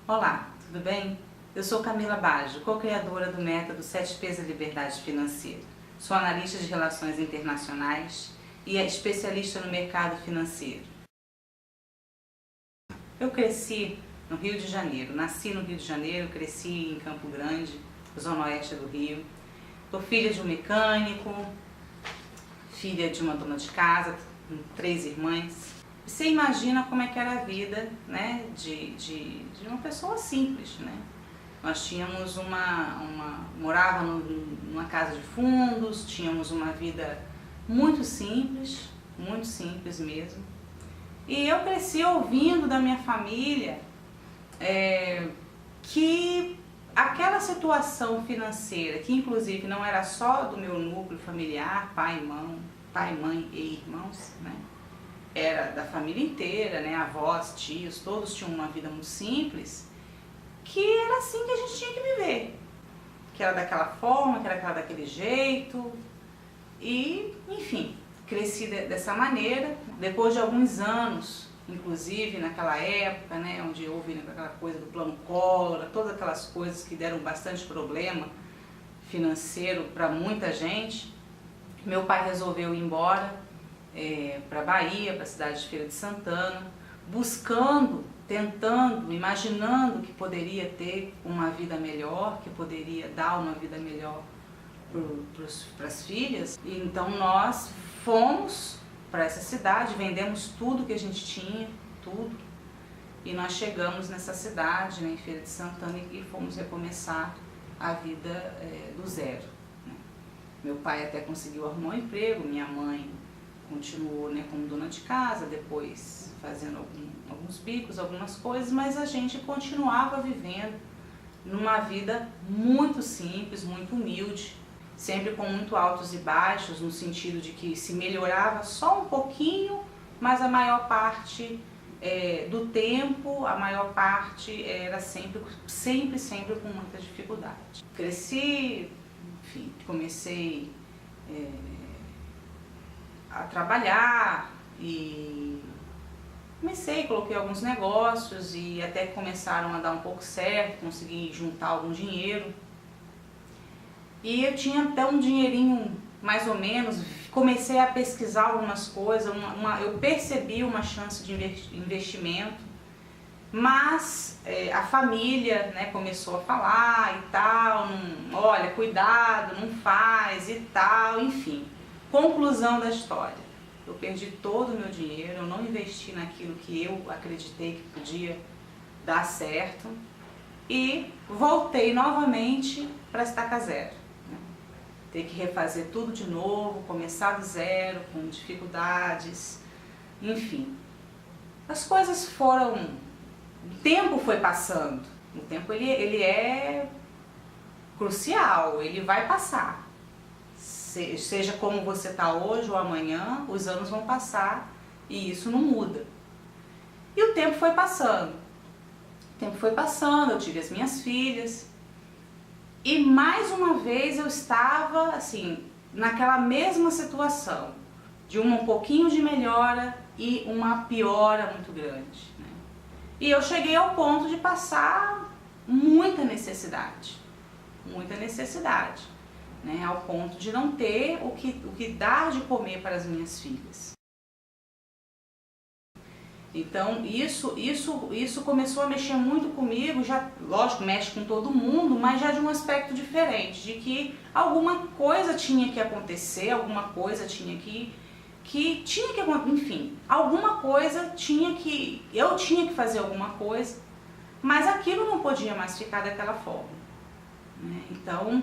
Olá, tudo bem? Eu sou Camila Baggio, co-criadora do método 7 P's da Liberdade Financeira. Sou analista de relações internacionais e especialista no mercado financeiro. Eu cresci no Rio de Janeiro, nasci no Rio de Janeiro, cresci em Campo Grande, zona oeste do Rio. Sou filha de um mecânico, filha de uma dona de casa, com 3 irmãs. Você imagina como é que era a vida, né, de uma pessoa simples, né? Nós tínhamos morava numa casa de fundos, tínhamos uma vida muito simples mesmo. E eu cresci ouvindo da minha família que aquela situação financeira, que inclusive não era só do meu núcleo familiar, pai, mãe e irmãos, né? Era da família inteira, né? Avós, tios, todos tinham uma vida muito simples, que era assim que a gente tinha que viver, que era daquela forma, que era daquele jeito, e enfim, cresci dessa maneira. Depois de alguns anos, inclusive naquela época, né, onde houve aquela coisa do plano Collor, todas aquelas coisas que deram bastante problema financeiro para muita gente, meu pai resolveu ir embora para Bahia, para a cidade de Feira de Santana, buscando, tentando, imaginando que poderia ter uma vida melhor, que poderia dar uma vida melhor para as filhas. E então nós fomos para essa cidade, vendemos tudo que a gente tinha, tudo, e nós chegamos nessa cidade, né, em Feira de Santana, e fomos recomeçar a vida do zero, né. Meu pai até conseguiu arrumar um emprego, minha mãe continuou, né, como dona de casa, depois fazendo alguns bicos, algumas coisas, mas a gente continuava vivendo numa vida muito simples, muito humilde, sempre com muito altos e baixos, no sentido de que se melhorava só um pouquinho, mas a maior parte do tempo, a maior parte era sempre com muita dificuldade. Cresci, enfim, comecei a trabalhar e coloquei alguns negócios e até que começaram a dar um pouco certo, consegui juntar algum dinheiro. E eu tinha até um dinheirinho, mais ou menos, comecei a pesquisar algumas coisas, eu percebi uma chance de investimento, mas a família, né, começou a falar e tal, olha, cuidado, não faz e tal, enfim. Conclusão da história, eu perdi todo o meu dinheiro, eu não investi naquilo que eu acreditei que podia dar certo e voltei novamente para a estaca zero, né? Ter que refazer tudo de novo, começar do zero, com dificuldades, enfim. As coisas foram, o tempo foi passando, o tempo ele é crucial, ele vai passar. Seja como você está hoje ou amanhã, os anos vão passar e isso não muda. E o tempo foi passando. Eu tive as minhas filhas e mais uma vez eu estava assim, naquela mesma situação, de um pouquinho de melhora e uma piora muito grande, né? E eu cheguei ao ponto de passar muita necessidade, né, ao ponto de não ter o que dar de comer para as minhas filhas. Então isso começou a mexer muito comigo, já, lógico, mexe com todo mundo, mas já de um aspecto diferente, de que alguma coisa tinha que acontecer, alguma coisa tinha que enfim, alguma coisa eu tinha que fazer alguma coisa, mas aquilo não podia mais ficar daquela forma, né? Então,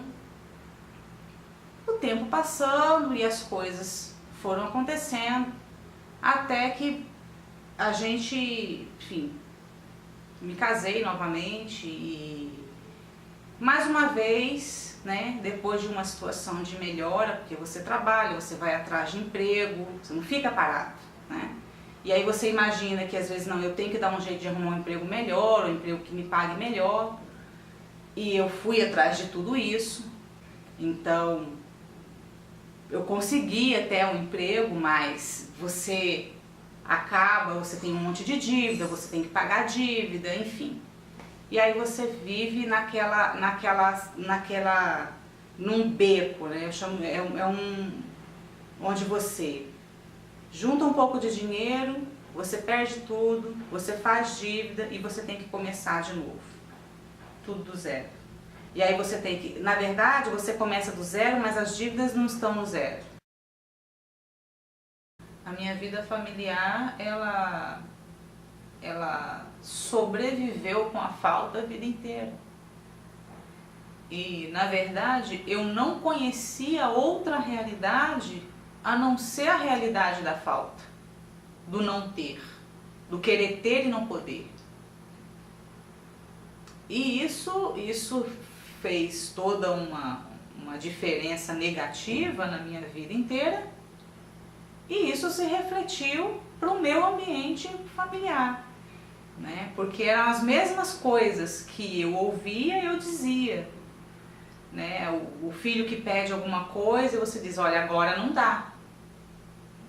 o tempo passando e as coisas foram acontecendo, até que a gente, enfim, me casei novamente e mais uma vez, né, depois de uma situação de melhora, porque você trabalha, você vai atrás de emprego, você não fica parado, né? E aí você imagina que às vezes não, eu tenho que dar um jeito de arrumar um emprego melhor, um emprego que me pague melhor, e eu fui atrás de tudo isso. Então eu consegui até um emprego, mas você tem um monte de dívida, você tem que pagar a dívida, enfim. e aí você vive num beco, né? Eu chamo, onde você junta um pouco de dinheiro, você perde tudo, você faz dívida e você tem que começar de novo, tudo do zero. E aí você tem que, na verdade, você começa do zero, mas as dívidas não estão no zero. A minha vida familiar, ela sobreviveu com a falta a vida inteira. E, na verdade, eu não conhecia outra realidade a não ser a realidade da falta, do não ter, do querer ter e não poder. E isso fez toda uma diferença negativa na minha vida inteira, e isso se refletiu para o meu ambiente familiar, né? Porque eram as mesmas coisas que eu ouvia e eu dizia, né? O filho que pede alguma coisa e você diz, olha, agora não dá.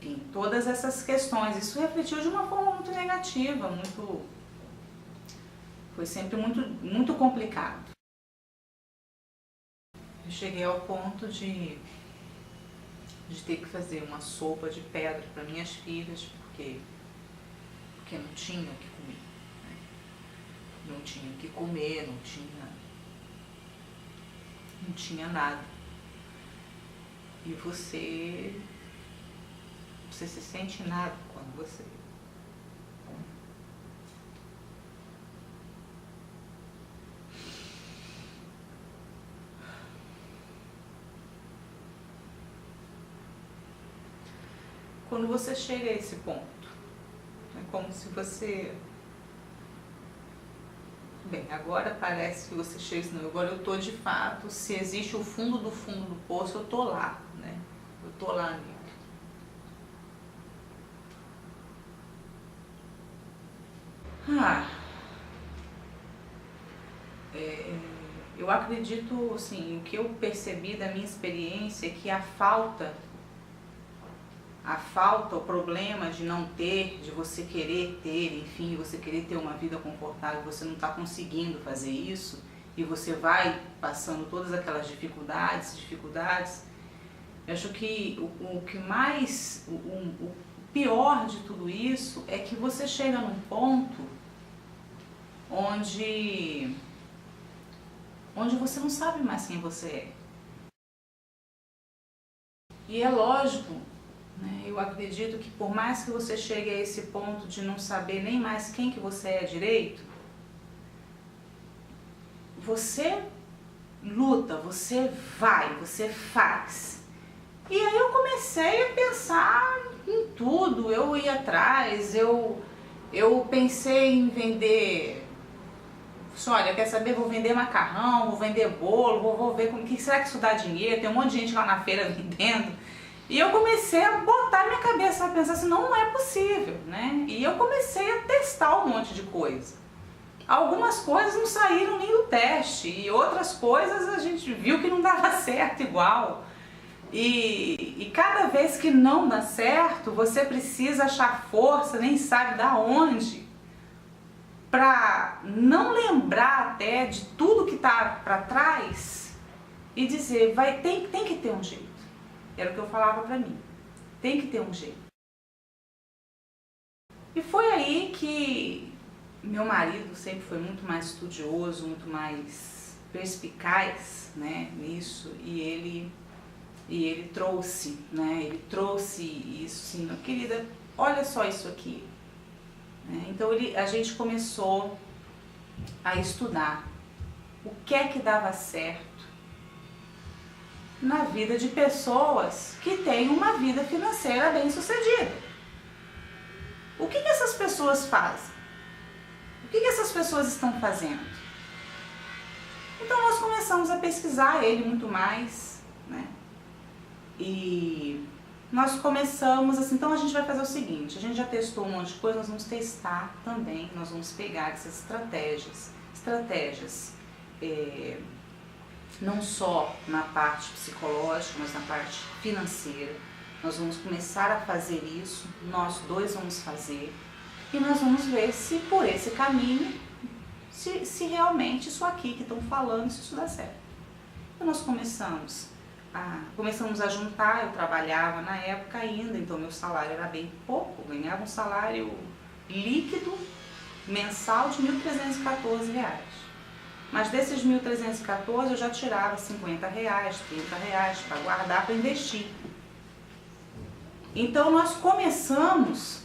Enfim, todas essas questões, isso refletiu de uma forma muito negativa, foi sempre muito complicado. Eu cheguei ao ponto de ter que fazer uma sopa de pedra para minhas filhas, porque não tinham o que comer, né? Não tinha o que comer, não tinha nada. E você se sente nada quando você... Quando você chega a esse ponto, é como se você... Bem, agora parece que você chega assim, não, agora eu tô de fato, se existe o fundo do poço, eu tô lá, né? Eu tô lá nele. Eu acredito, assim, o que eu percebi da minha experiência é que a falta, o problema de não ter, de você querer ter, enfim, você querer ter uma vida confortável, você não está conseguindo fazer isso, e você vai passando todas aquelas dificuldades, eu acho que o pior de tudo isso é que você chega num ponto onde você não sabe mais quem você é. E é lógico, né, eu acredito que por mais que você chegue a esse ponto de não saber nem mais quem que você é direito, você luta, você vai, você faz. E aí eu comecei a pensar em tudo, eu ia atrás, eu pensei em vender... Olha, quer saber, vou vender macarrão, vou vender bolo, vou ver como que será que isso dá dinheiro, tem um monte de gente lá na feira vendendo. E eu comecei a botar minha cabeça a pensar assim, não é possível, né? E eu comecei a testar um monte de coisa. Algumas coisas não saíram nem do teste, e outras coisas a gente viu que não dava certo igual. E cada vez que não dá certo, você precisa achar força, nem sabe da onde, para não lembrar até de tudo que está para trás e dizer, tem que ter um jeito. Era o que eu falava para mim, tem que ter um jeito. E foi aí que meu marido sempre foi muito mais estudioso, muito mais perspicaz, né, nisso, e ele trouxe, né, isso assim, querida, olha só isso aqui. Então a gente começou a estudar o que é que dava certo na vida de pessoas que têm uma vida financeira bem sucedida. O que essas pessoas fazem? O que essas pessoas estão fazendo? Então nós começamos a pesquisar ele muito mais, né? E nós começamos assim, então a gente vai fazer o seguinte, a gente já testou um monte de coisa, nós vamos testar também, nós vamos pegar essas estratégias não só na parte psicológica, mas na parte financeira. Nós vamos começar a fazer isso, nós dois vamos fazer, e nós vamos ver se por esse caminho se realmente isso aqui que estão falando, se isso dá certo. Então nós começamos a juntar, eu trabalhava na época ainda, então meu salário era bem pouco, eu ganhava um salário líquido mensal de R$ 1.314. Mas desses 1.314 eu já tirava R$50, R$30 para guardar, para investir. Então nós começamos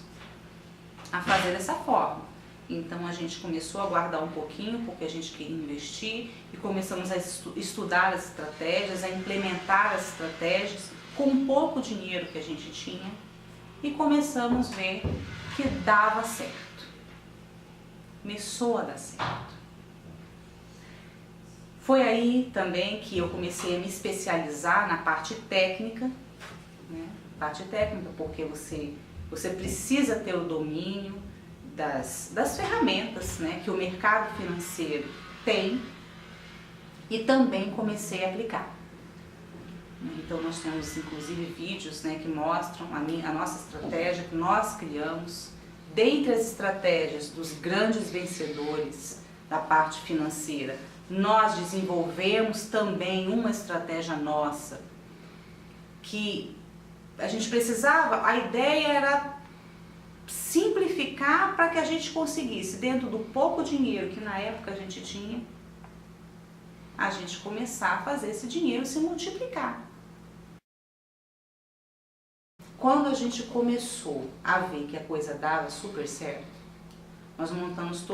a fazer dessa forma. Então a gente começou a guardar um pouquinho porque a gente queria investir e começamos a estudar as estratégias, a implementar as estratégias com o pouco dinheiro que a gente tinha e começamos a ver que dava certo. Começou a dar certo. Foi aí também que eu comecei a me especializar na parte técnica, né? Parte técnica, porque você precisa ter o domínio das ferramentas, né, que o mercado financeiro tem, e também comecei a aplicar. Então nós temos inclusive vídeos, né, que mostram a nossa estratégia que nós criamos. Dentre as estratégias dos grandes vencedores da parte financeira, nós desenvolvemos também uma estratégia nossa que a gente precisava, a ideia era simplificar para que a gente conseguisse, dentro do pouco dinheiro que na época a gente tinha, a gente começar a fazer esse dinheiro se multiplicar. Quando a gente começou a ver que a coisa dava super certo, nós montamos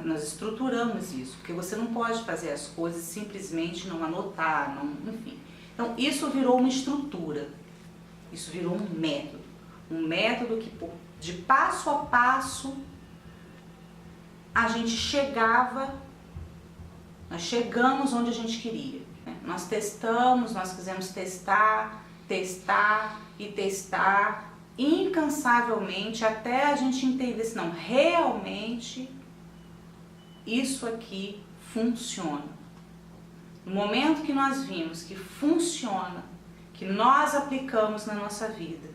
nós estruturamos isso, porque você não pode fazer as coisas simplesmente não anotar, enfim. Então isso virou uma estrutura, isso virou um método que de passo a passo a gente nós chegamos onde a gente queria, né? Nós testamos, nós quisemos testar e testar incansavelmente até a gente entender se não, realmente isso aqui funciona. No momento que nós vimos que funciona, que nós aplicamos na nossa vida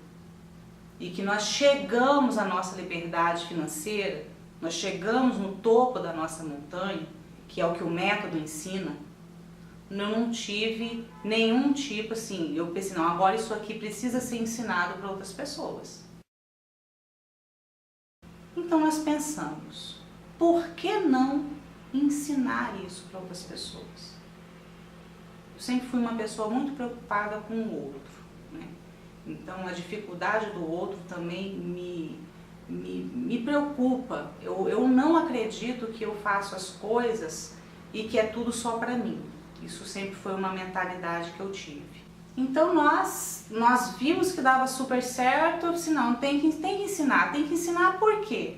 e que nós chegamos à nossa liberdade financeira, nós chegamos no topo da nossa montanha, que é o que o método ensina, eu não tive nenhum tipo assim, eu pensei, não, agora isso aqui precisa ser ensinado para outras pessoas. Então nós pensamos, por que não ensinar isso para outras pessoas? Eu sempre fui uma pessoa muito preocupada com o outro, né? Então a dificuldade do outro também me preocupa. Eu não acredito que eu faço as coisas e que é tudo só para mim. Isso sempre foi uma mentalidade que eu tive. Então nós vimos que dava super certo, eu disse, não, tem que ensinar por quê?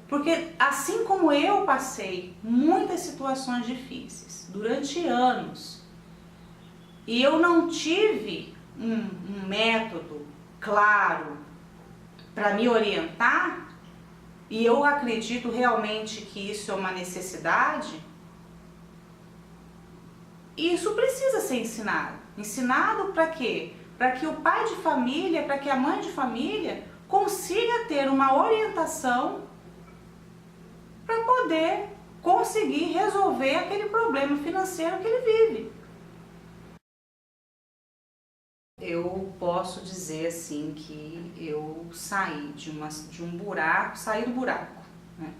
Porque assim como eu passei muitas situações difíceis durante anos e eu não tive um método claro para me orientar, e eu acredito realmente que isso é uma necessidade, isso precisa ser ensinado. Ensinado para quê? Para que o pai de família, para que a mãe de família consiga ter uma orientação para poder conseguir resolver aquele problema financeiro que ele vive. Eu posso dizer assim que eu saí de um buraco, saí do buraco, né?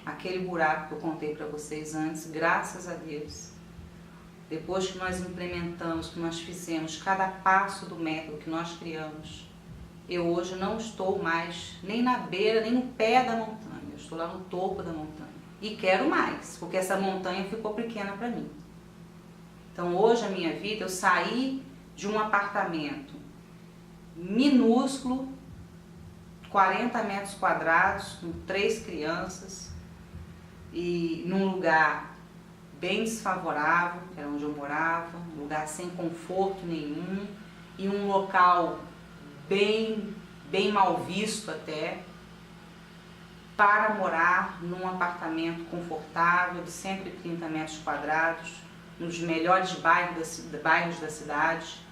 Aquele buraco que eu contei para vocês antes, graças a Deus. Depois que nós implementamos, que nós fizemos cada passo do método que nós criamos, eu hoje não estou mais nem na beira, nem no pé da montanha, eu estou lá no topo da montanha. E quero mais, porque essa montanha ficou pequena para mim. Então hoje a minha vida, eu saí de um apartamento minúsculo, 40 metros quadrados, com 3 crianças, e num lugar bem desfavorável, que era onde eu morava, um lugar sem conforto nenhum, e um local bem mal visto até, para morar num apartamento confortável de 130 metros quadrados, nos melhores bairros da cidade,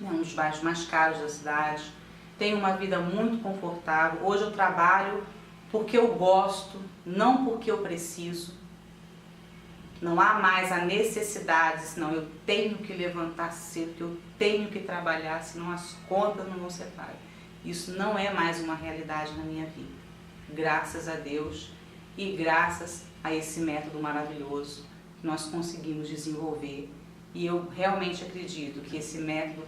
um dos bairros mais caros da cidade. Tenho uma vida muito confortável. Hoje eu trabalho porque eu gosto, não porque eu preciso. Não há mais a necessidade, senão eu tenho que levantar cedo, que eu tenho que trabalhar, senão as contas não vão ser pagas. Isso não é mais uma realidade na minha vida. Graças a Deus e graças a esse método maravilhoso que nós conseguimos desenvolver. E eu realmente acredito que esse método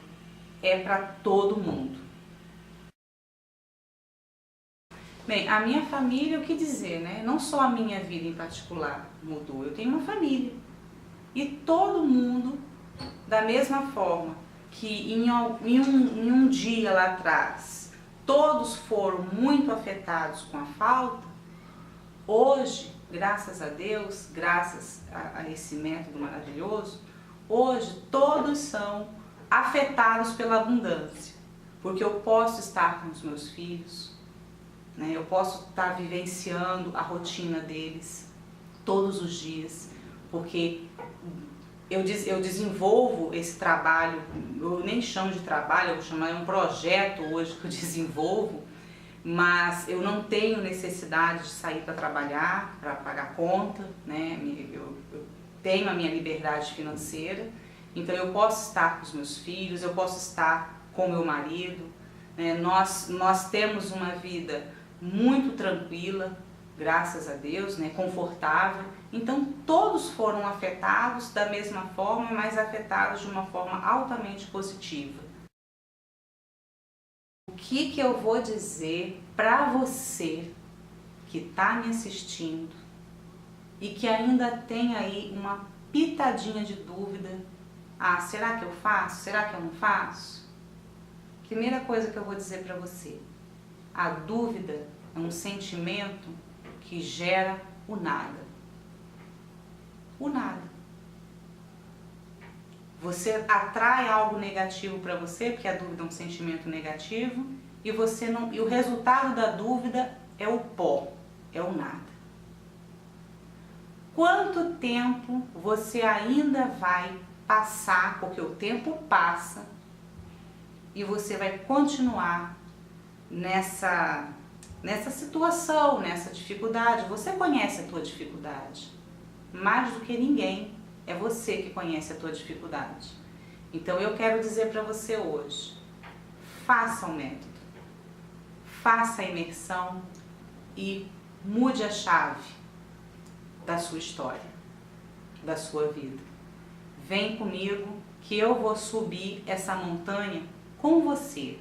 é para todo mundo. Bem, a minha família, o que dizer, né? Não só a minha vida em particular mudou, eu tenho uma família. E todo mundo, da mesma forma que em um dia lá atrás, todos foram muito afetados com a falta, hoje, graças a Deus, graças a esse método maravilhoso, hoje todos são afetados pela abundância. Porque eu posso estar com os meus filhos, né? Eu posso estar vivenciando a rotina deles todos os dias, porque eu desenvolvo esse trabalho, eu nem chamo de trabalho, eu vou chamar de um projeto hoje que eu desenvolvo, mas eu não tenho necessidade de sair para trabalhar, para pagar conta, né? Eu tenho a minha liberdade financeira, então eu posso estar com os meus filhos, eu posso estar com meu marido, né? Nós temos uma vida muito tranquila, graças a Deus, né, confortável. Então todos foram afetados da mesma forma, mas afetados de uma forma altamente positiva. O que eu vou dizer para você que está me assistindo e que ainda tem aí uma pitadinha de dúvida? Ah, será que eu faço? Será que eu não faço? Primeira coisa que eu vou dizer para você: a dúvida é um sentimento que gera o nada. O nada. Você atrai algo negativo para você, porque a dúvida é um sentimento negativo, e o resultado da dúvida é o pó, é o nada. Quanto tempo você ainda vai passar, porque o tempo passa, e você vai continuar nessa situação, nessa dificuldade? Você conhece a tua dificuldade. Mais do que ninguém, é você que conhece a tua dificuldade. Então eu quero dizer para você hoje: faça o método, faça a imersão e mude a chave da sua história, da sua vida. Vem comigo que eu vou subir essa montanha com você.